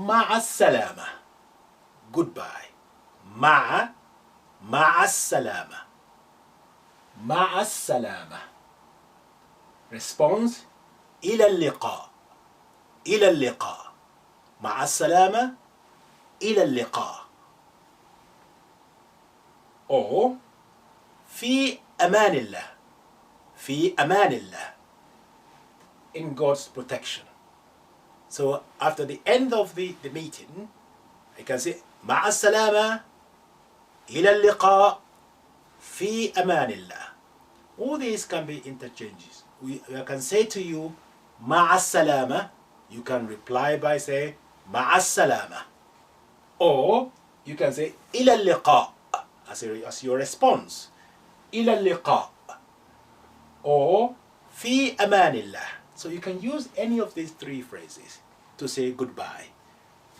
مع السلامة. Goodbye. مع السلامة. مع السلامة. Response: إلى اللقاء. إلى اللقاء. مع السلامة. إلى اللقاء. Or في أمان الله. في أمان الله. In God's protection. So after the end of the meeting, I can say مع السلامة. إلى اللقاء. في أمان الله. All these can be interchanges. I can say to you مع السلامة. You can reply by saying مع السلامة. Or you can say إلى اللقاء as your response. إلى اللقاء. Or في أمان الله. So you can use any of these three phrases to say goodbye.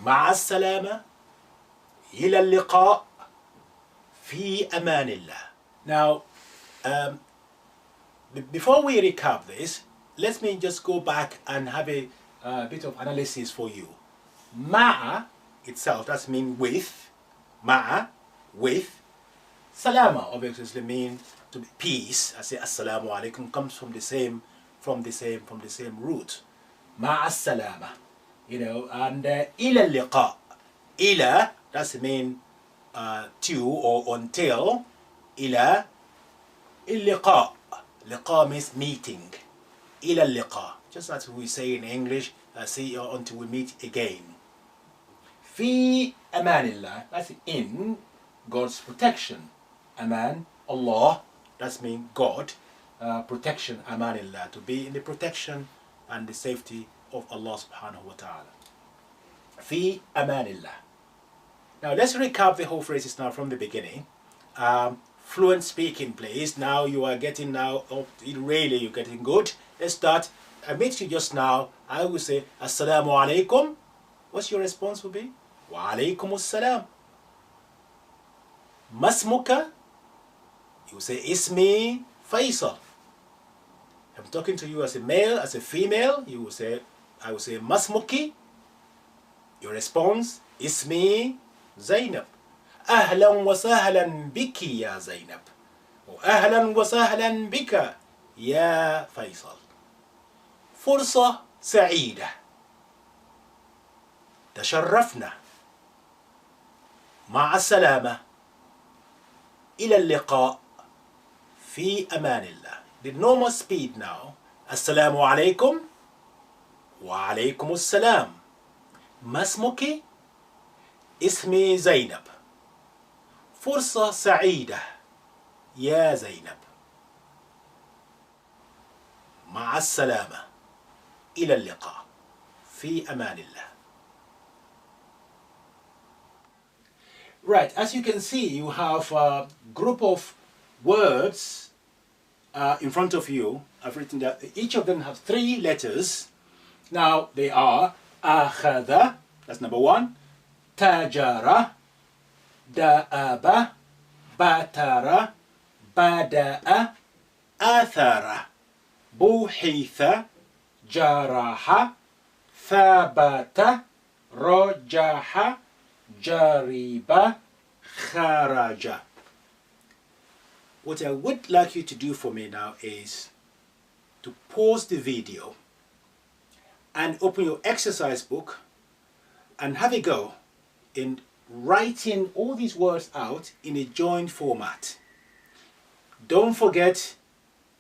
مع السلامة. إلى اللقاء. في أمان الله. Now, before we recap this, let me just go back and have a bit of analysis for you. مع itself, that means with. مع, with. Salama obviously means to be peace. I say assalamu alaikum comes from the same root. مع السلامة. And إلى اللقاء. إلى, that's mean to or until. إلى اللقاء. لقاء means meeting. إلى اللقاء. Just as we say in English, see you until we meet again. في أمان الله, that's in God's protection. Aman, Allah, that means God. Protection, amanillah, to be in the protection and the safety of Allah subhanahu wa ta'ala. Fi amanillah. Now let's recap the whole phrases now from the beginning. Fluent speaking, please. Now you are getting really you're getting good. Let's start. I met you just now. I will say assalamu alaikum. What's your response will be? Wa alaikum assalam. Masmuka. You say ismi Faisal. I'm talking to you as a male, as a female. You will say, I will say Masmuki. Your response, Ismi Zainab. Ahlan wa sahlan biki ya Zainab. Or Ahlan wa sahlan bika ya Faisal. Fursa سعيدة. تشرفنا. مع السلامة. إلى اللقاء. في أمان الله. The normal speed now. السلام عليكم. وعليكم السلام. ما اسمك؟ اسمي زينب. فرصة سعيدة يا زينب. مع السلامة. إلى اللقاء. في أمان الله. Right, as you can see, you have a group of words in front of you. I've written that each of them have 3 letters. Now they are أخذ, that's number 1, تاجر, دأب, باتر, بدأ, آثر, بوحث, جرح, ثبت, رجح, جرب, خرج. What I would like you to do for me now is to pause the video and open your exercise book and have a go in writing all these words out in a joined format. Don't forget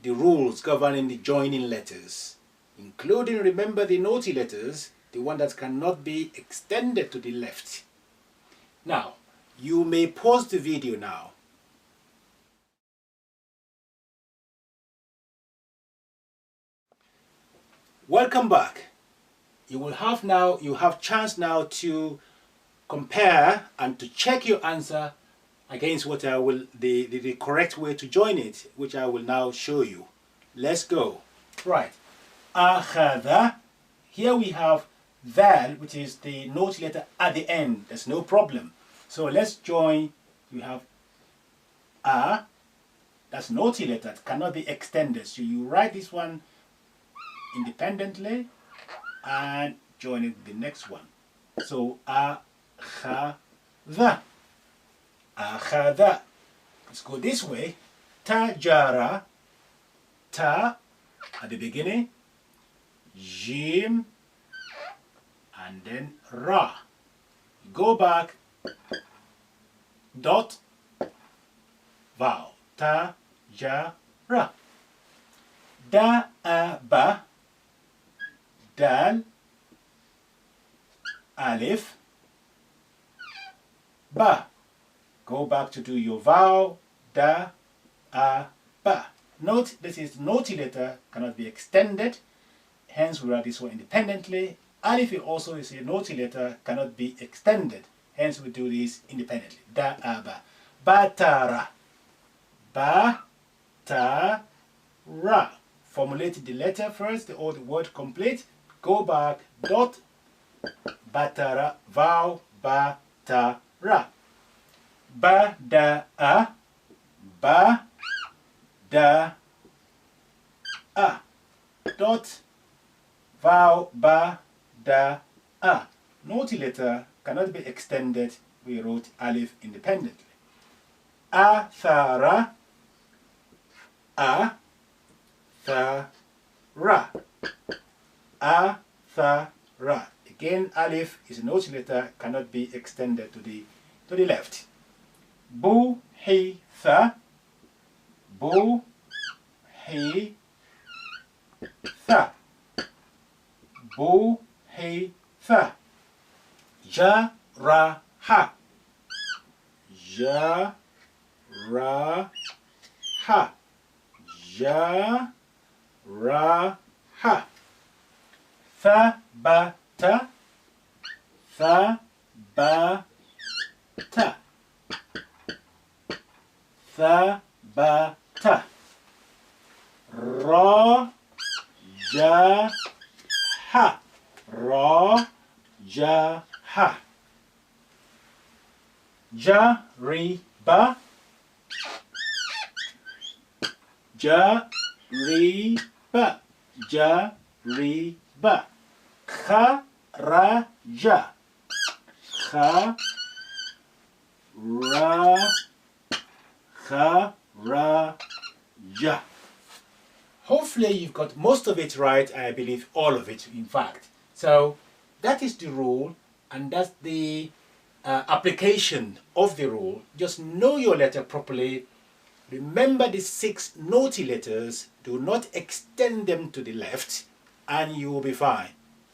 the rules governing the joining letters, including, remember, the naughty letters, the one that cannot be extended to the left. Now, you may pause the video now. Welcome back. You have chance now to compare and to check your answer against what I will, the correct way to join it, which I will now show you. Let's go. Right. أخذ. Here we have val, which is the naughty letter at the end. There's no problem. So let's join. We have a. That's naughty letter. It cannot be extended. So you write this one independently and join it with the next one. So akhadha. Akhadha. Let's go this way. Tajara. Ta at the beginning. Jim. And then ra. Go back. Dot. Vowel. Tajara. Da'aba. Dal. Alif. Ba. Go back to do your vowel. Da, a, ba. Note this is naughty letter, cannot be extended. Hence we write this one independently. Alif also is a naughty letter, cannot be extended. Hence we do this independently. Da, a, ba. Batara. Ba, ta, ra. Formulate the letter first, the old word complete. Go back. Dot. Batara. Vowel. Ba, ta, ra. Ba, da, a. Ba, da, a. Dot. Vowel. Ba, da, a. Naughty letter cannot be extended. We wrote alif independently. Athara. A, tha, ra. A, tha, ra. Again, alif is a naughty letter, cannot be extended to the left. Bu, he, tha. Bu, he, tha. Bu, he, tha. Ja, ra, ha. Ja, ra, ha. Ja, ra, ha. Tha, ba, ta. Tha, ba, ta. Tha, ba, ta. Ra, ja, ha. Ra, ja, ha. Ja, ri, ba. Ja, ri, ba. Ja, ri, ba. Kha, ra, ja. Kha, ra, kha, ra, ja. Hopefully you've got most of it right. I believe all of it, in fact. So that is the rule, and that's the application of the rule. Just know your letter properly. Remember the 6 naughty letters. Do not extend them to the left, and you will be fine.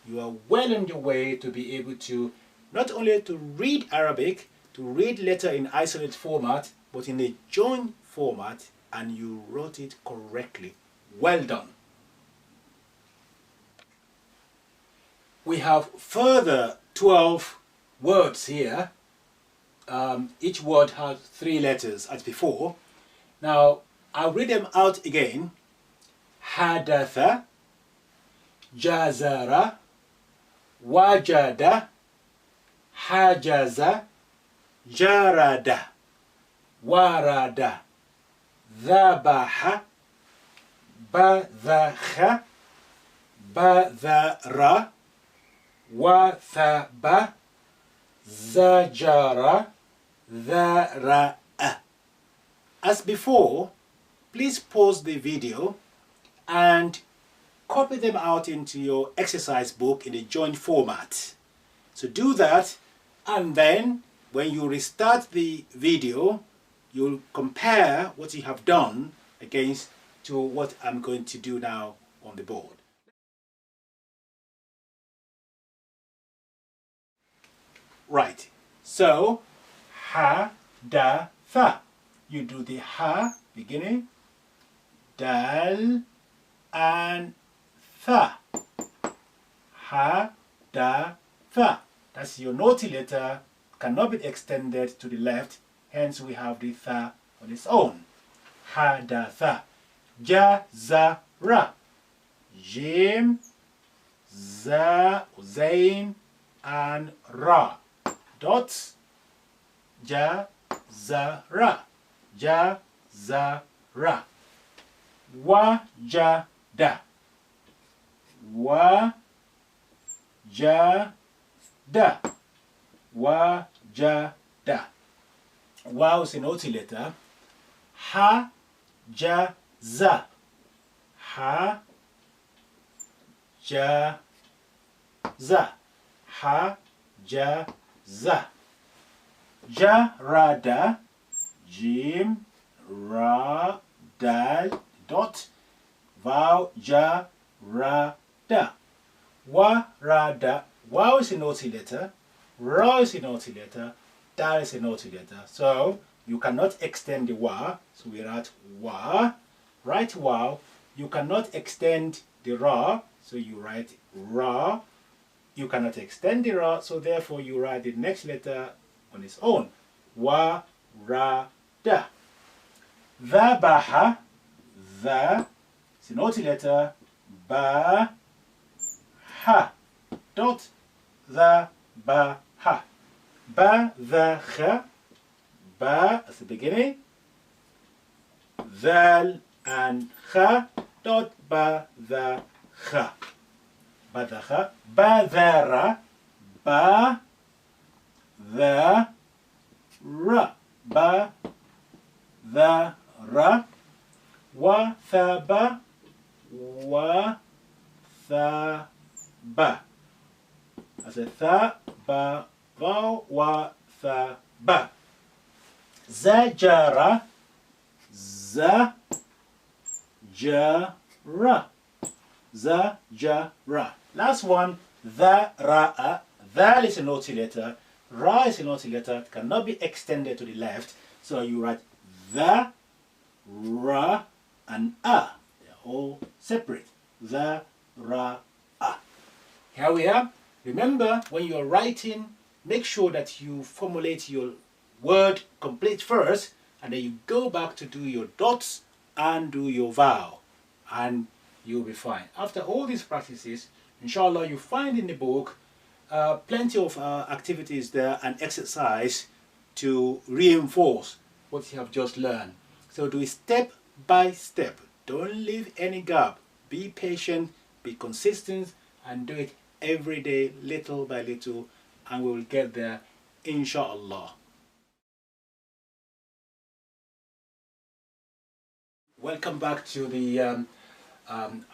You are well on your way to be able to not only to read Arabic, to read letter in isolated format, but in a joint format, and you wrote it correctly. Well done. We have further 12 words here. Each word has 3 letters as before. Now, I'll read them out again. Hadatha, jazara, wajada, hajaza, jarada, warada, dhabaha, badhaha, badhara, wathaba, zajara, dhara'a. As before, please pause the video and copy them out into your exercise book in a joint format. So do that, and then when you restart the video, you'll compare what you have done against to what I'm going to do now on the board. Right, so ha, da, tha. You do the ha beginning, dal, and tha. Ha, da, tha. That's your naughty letter, cannot be extended to the left, hence we have the tha on its own. Ha, da, tha. Ja, za, ra. Jim, za, zain, and ra. Dots. Ja, za, ra. Ja, za, ra. Wa, ja, da. Wa, ja, da. wajada. Wow is an OT letter. Ha, ja, za. Ha, ja, za. Ha, ja, za. Jarada, jim, ra, dal, dot, vowel, ja, ra, da. Warada. Wow is an OT letter. Ra is an OT letter. Da is an OT letter. So you cannot extend the wa. So we write wa. Write wow. You cannot extend the ra. So you write ra. You cannot extend the ra. So therefore you write the next letter on its own. Wa, ra, da. Dhabaha. The is an OT letter. Ba, ha. Dot. The, ba, ha. Ba, the, ha. Ba as the beginning. Dhal and ha. Dot, ba, the, ha. Ba, the, ha. Ba, the, ra. Ba, the, ra. Ba, the, ra. Wa, tha, ba. Wa, tha, ba. As a tha, ba, va, wa, tha, ba. Zajara, za, ja, ra. Za, ja, ra. Last one, the, ra, That is an OT letter. Ra is an OT letter. It cannot be extended to the left. So you write the, ra, and a. They're all separate. The, ra, a. Here we are. Remember, when you're writing, make sure that you formulate your word complete first, and then you go back to do your dots and do your vowel, and you'll be fine. After all these practices, inshallah, you find in the book plenty of activities there and exercise to reinforce what you have just learned. So do it step by step. Don't leave any gap. Be patient, be consistent, and do it every day, little by little, and we will get there, inshallah. Welcome back to the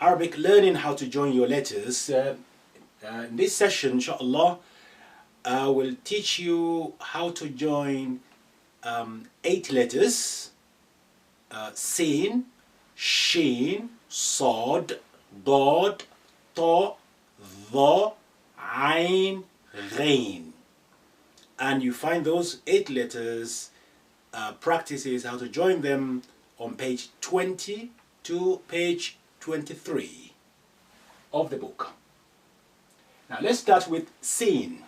Arabic learning how to join your letters. In this session, inshallah, I will teach you how to join 8 letters: Sin, Shin, Sod, Dod, Ta, Dha, Ain, Ghain. And you find those 8 letters, practices how to join them on page 20 to page 23 of the book. Now let's start with Sin.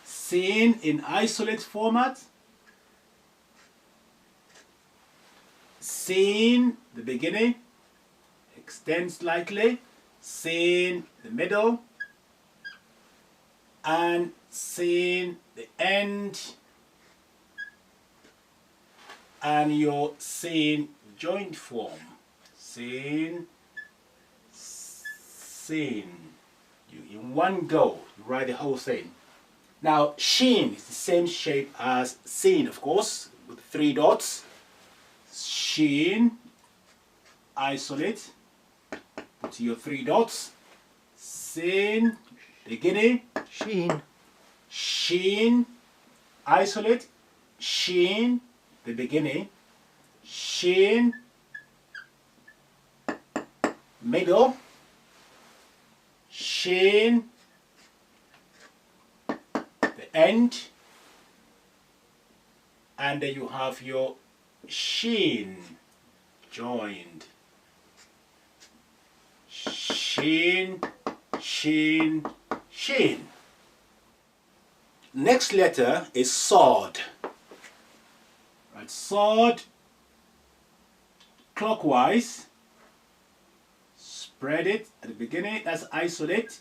Sin in isolate format. Sin, the beginning, extend slightly. Sin, the middle. And sin, the end. And your sin joint form. Sin, sin. You, in one go, you write the whole thing. Now, Shin is the same shape as Sin, of course, with 3 dots. Shin, isolate, put your 3 dots. Sin, beginning. Sheen. Shin, isolate. Shin, the beginning. Shin, middle. Shin, the end. And then you have your Shin joined. Shin, Shin, Shin. Next letter is Sod. Right, Sod, clockwise. Spread it at the beginning. That's isolate.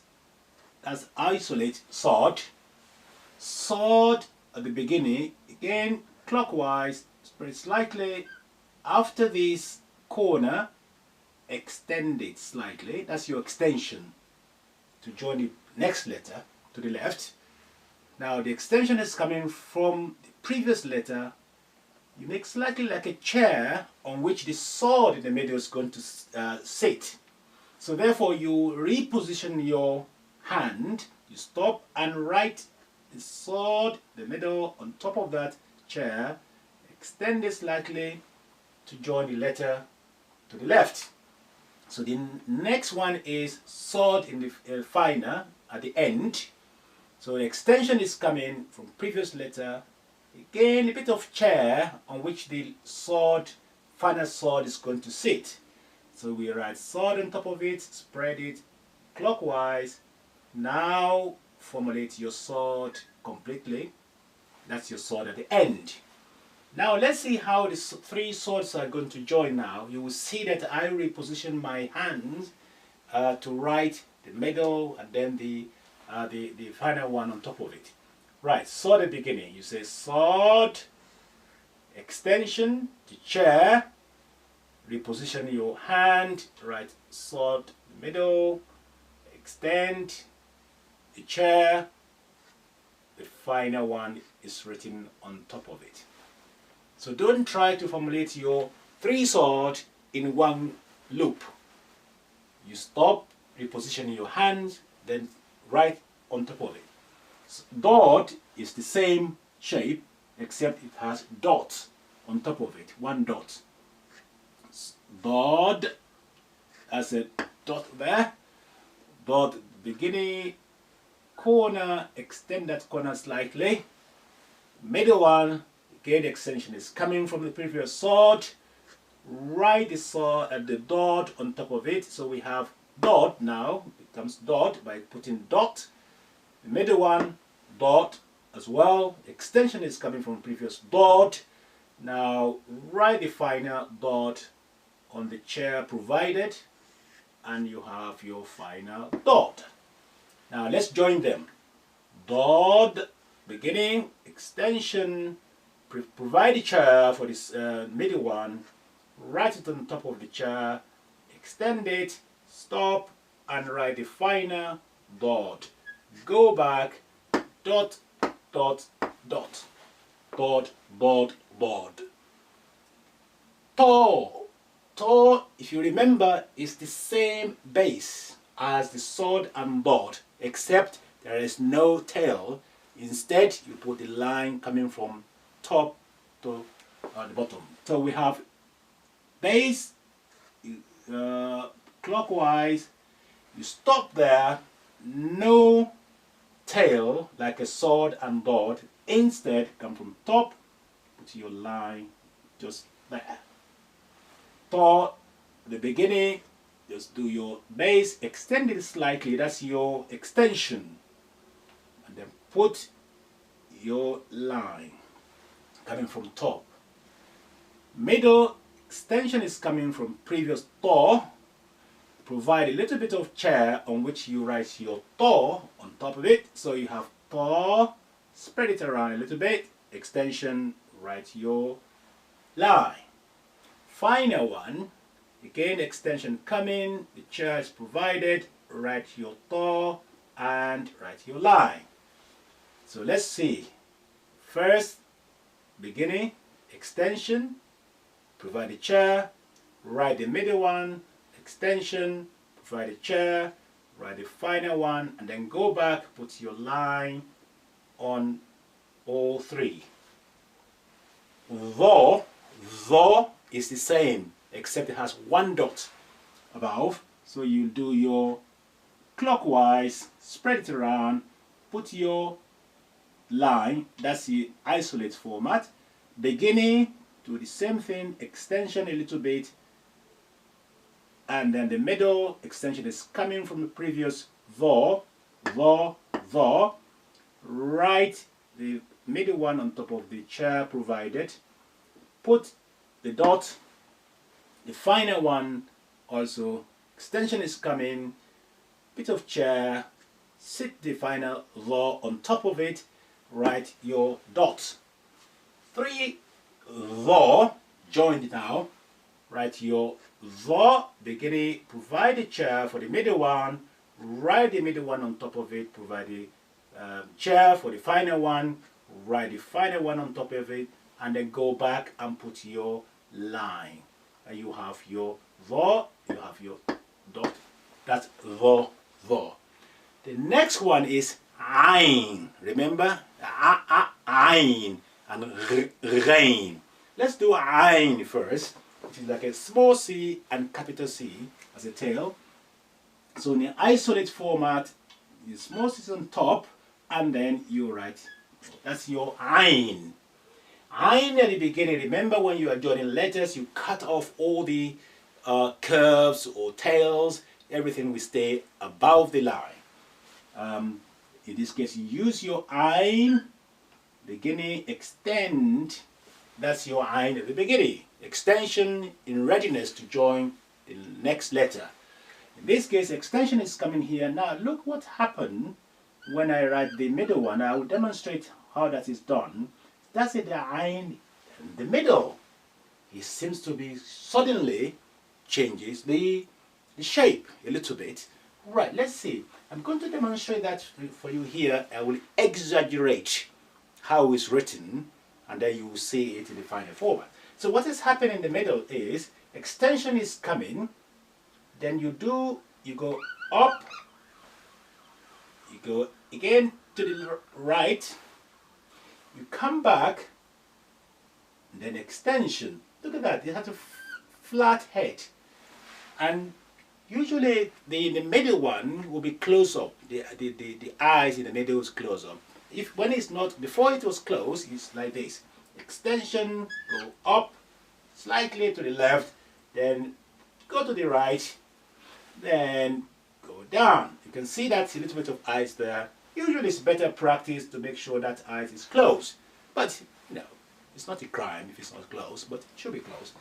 That's isolate. Sod. Sod at the beginning. Again, clockwise. Spread it slightly. After this corner, extend it slightly. That's your extension to join the next letter to the left. Now the extension is coming from the previous letter. You make slightly like a chair on which the sword in the middle is going to sit. So therefore you reposition your hand, you stop and write the sword, the middle on top of that chair, extend it slightly to join the letter to the left. So the next one is sword in the finer at the end. So the extension is coming from previous letter. Again, a bit of chair on which the sword, final sword is going to sit. So we write sword on top of it, spread it clockwise. Now formulate your sword completely. That's your sword at the end. Now let's see how the three swords are going to join now. You will see that I reposition my hands to write the middle and then the final one on top of it. Right, sword at the beginning. You say sword, extension, the chair, reposition your hand, write sword, middle, extend, the chair, the final one is written on top of it. So don't try to formulate your three swords in one loop. You stop, reposition your hand, then write on top of it. So dot is the same shape except it has dots on top of it, one dot. Dot, as a dot there, dot beginning, corner, extend that corner slightly, middle one, again the extension is coming from the previous sword, write the sword at the dot on top of it, so we have dot now, it becomes dot by putting dot, the middle one, dot as well, extension is coming from previous dot, now write the final dot on the chair provided, and you have your final dot. Now let's join them. Dot, beginning, extension, provide the chair for this middle one, write it on top of the chair, extend it, stop, and write the final dot. Go back, dot, dot, dot, dot, dot, dot. Tor. Tor, if you remember, is the same base as the sword and dot, except there is no tail. Instead, you put the line coming from top to the bottom. So we have base, clockwise, you stop there, no tail like a sword and dot. Instead, come from top, put your line just there. For the beginning, just do your base, extend it slightly, that's your extension, and then put your line coming from top. Middle, extension is coming from previous Tor. Provide a little bit of chair on which you write your Tor on top of it, so you have Tor, spread it around a little bit, extension, write your line. Final one, again extension coming, the chair is provided, write your Tor and write your line. So let's see. First, beginning, extension, provide a chair, write the middle one, extension, provide a chair, write the final one, and then go back, put your line on all three. Though is the same, except it has one dot above. So you do your clockwise, spread it around, put your line, that's the isolate format. Beginning, do the same thing, extension a little bit, and then the middle extension is coming from the previous the, write the middle one on top of the chair provided, put the dot, the final one also, extension is coming, bit of chair, sit the final the on top of it, write your dot. Three the joined now, write your the beginning, provide a chair for the middle one, write the middle one on top of it, provide the chair for the final one, write the final one on top of it, and then go back and put your line. And you have your the, you have your dot. That's the. The next one is ein. Remember? Ein and rein. Let's do ein first, which is like a small c and capital C as a tail. So in the isolate format, the small c is on top, and then you write, that's your ein. Ein at the beginning, remember when you are joining letters, you cut off all the curves or tails, everything will stay above the line. In this case, you use your ein, beginning, extend, that's your ein at the beginning. Extension in readiness to join the next letter. In this case, extension is coming here. Now look what happened when I write the middle one. I will demonstrate how that is done. That's it, the ein in the middle. It seems to be suddenly changes the shape a little bit. Right, let's see. I'm going to demonstrate that for you here. I will exaggerate how it's written, and then you will see it in the final format. So what is happening in the middle is extension is coming, then you go up, you go again to the right, you come back, and then extension. Look at that, it has a flat head. And usually the middle one will be close up. The eyes in the middle is close up. If when it's not, before it was closed, it's like this. Extension, go up, slightly to the left, then go to the right, then go down. You can see that's a little bit of eyes there. Usually it's better practice to make sure that eyes is closed. But, you know, it's not a crime if it's not closed, but it should be closed.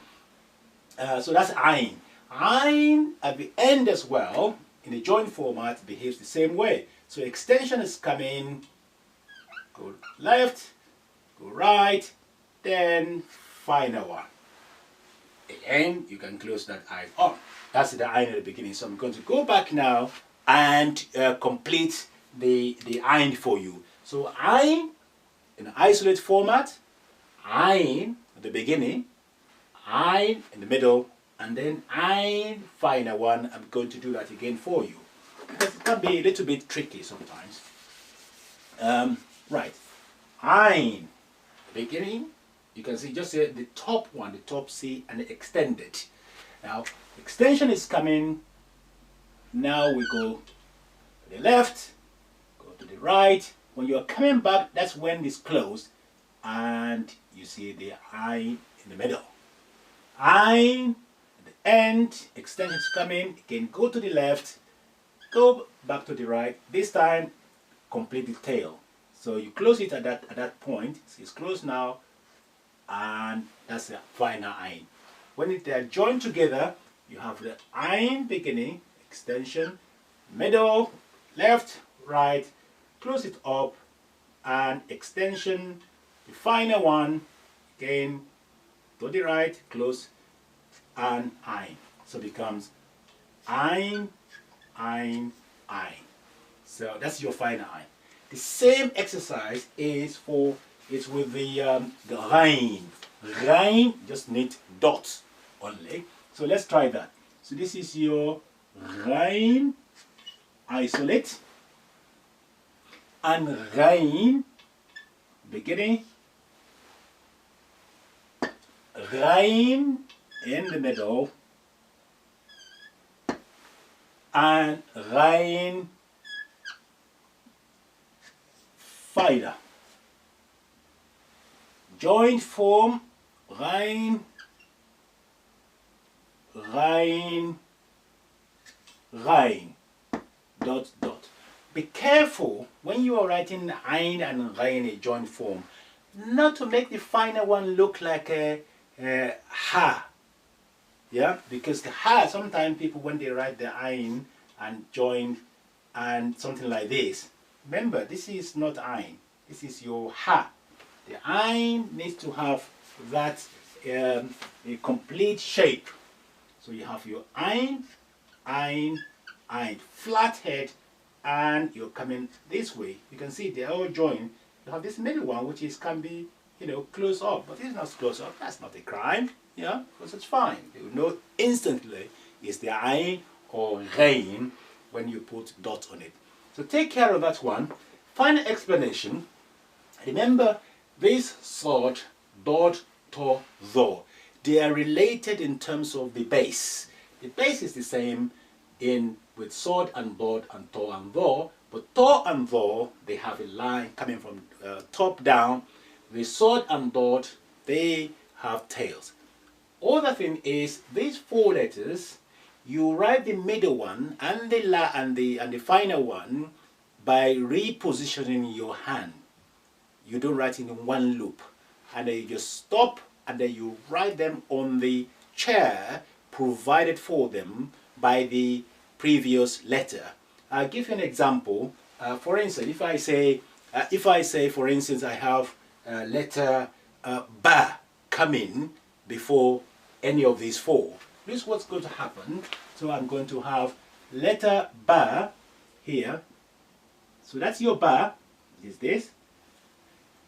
So that's ein. Ein at the end as well, in the joint format, behaves the same way. So extension is coming, go left, go right, then final one. Again, you can close that ein on. That's the ein at the beginning. So I'm going to go back now and complete the ein for you. So ein in an isolate format, ein at the beginning, ein in the middle, and then ein final one. I'm going to do that again for you because it can be a little bit tricky sometimes. Right, ein, beginning, you can see just the top one, the top C, and extend it. Now extension is coming. Now we go to the left, go to the right. When you are coming back, that's when it's closed, and you see the ein in the middle. Ein at the end, extension is coming. Again, go to the left, go back to the right. This time, complete the tail. So you close it at that point. It's closed now, and that's the final ein. When they are joined together, you have the ein beginning, extension, middle, left, right, close it up, and extension, the final one, again, to the right, close, and ein. So it becomes ein, ein, ein. So that's your final ein. The same exercise is with the rein. Rein just need dots only. So let's try that. So this is your rein, isolate, and rein, beginning, rein in the middle, and rein final. Joint form, rein, rein, rein, dot, dot. Be careful when you are writing ein and rein in a joint form, not to make the final one look like a ha. Yeah, because the ha, sometimes people when they write the ein and join and something like this, remember this is not ein, this is your ha. The ein needs to have that a complete shape. So you have your ein, ein, ein, flat head, and you're coming this way. You can see they're all joined. You have this middle one, which is can be, close up, but it's not close up. That's not a crime, because it's fine. You know instantly it's the ayn or ghain when you put dot on it. So take care of that one. Final explanation. Remember this sod, dot, to, tho. They are related in terms of the base. The base is the same with sod and dot and to and tho, but to and tho, they have a line coming from top down. The sod and dot, they have tails. Other thing is these four letters, you write the middle one and the la and the final one by repositioning your hand. You don't write in one loop, and then you just stop and then you write them on the chair provided for them by the previous letter. I'll give you an example. For instance, if I say, for instance, I have letter ba coming before any of these four. This is what's going to happen. So I'm going to have letter ba here. So that's your ba. Is this?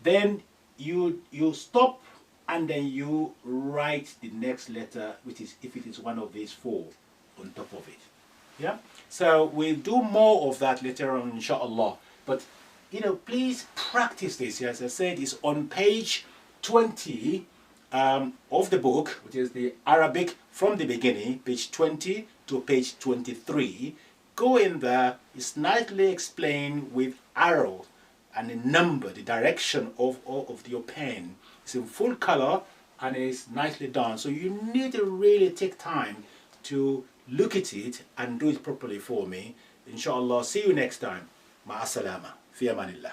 Then you stop and then you write the next letter, which is if it is one of these four, on top of it. Yeah. So we'll do more of that later on, inshallah. But please practice this. As I said, it's on page 20 of the book, which is the Arabic from the beginning, page 20 to page 23. Go in there. It's nicely explained with arrows and a number, the direction of your pen. It's in full color and it's nicely done. So you need to really take time to look at it and do it properly for me. Inshallah, see you next time. Ma'asalama. Fi amanillah.